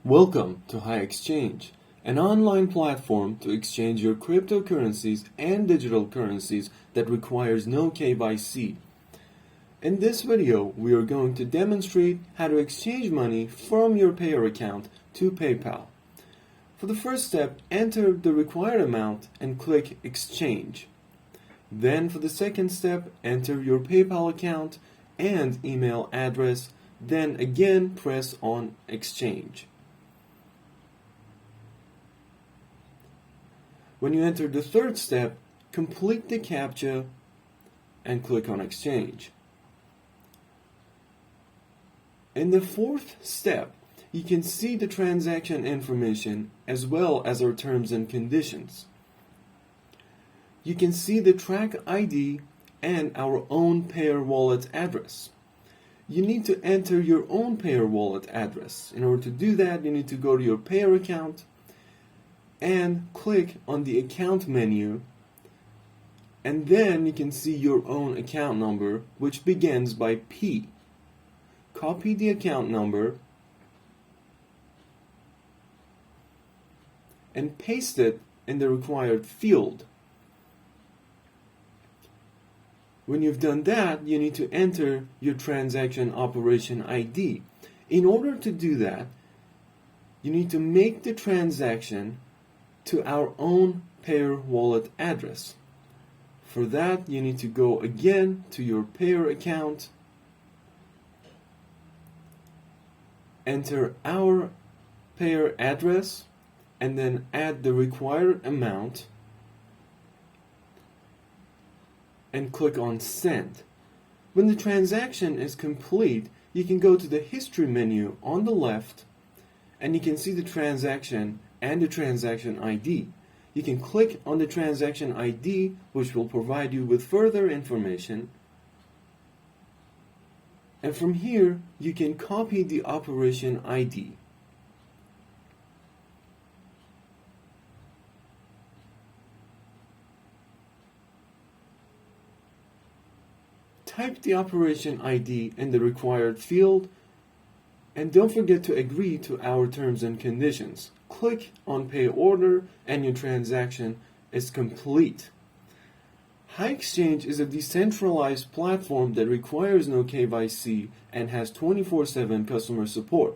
Welcome to Hi.exchange, an online platform to exchange your cryptocurrencies and digital currencies that requires no KYC. In this video, we are going to demonstrate how to exchange money from your Payeer account to PayPal. For the first step, enter the required amount and click Exchange. Then for the second step, enter your PayPal account and email address, then again press on Exchange. When you enter the third step, complete the CAPTCHA and click on Exchange. In the fourth step, you can see the transaction information as well as our terms and conditions. You can see the track ID and our own Payeer wallet address. You need to enter your own Payeer wallet address. In order to do that, you need to go to your Payeer account and click on the account menu, and then you can see your own account number, which begins by P. Copy the account number and paste it in the required field. When you've done that, you need to enter your transaction operation ID. In order to do that, you need to make the transaction to our own Payeer wallet address. For that, you need to go again to your Payeer account, enter our Payeer address, and then add the required amount and click on Send. When the transaction is complete, you can go to the History menu on the left and you can see the transaction and the transaction ID. You can click on the transaction ID, which will provide you with further information. And from here, you can copy the operation ID. Type the operation ID in the required field, and don't forget to agree to our terms and conditions. Click on Pay Order and your transaction is complete. HiExchange is a decentralized platform that requires no KYC and has 24/7 customer support.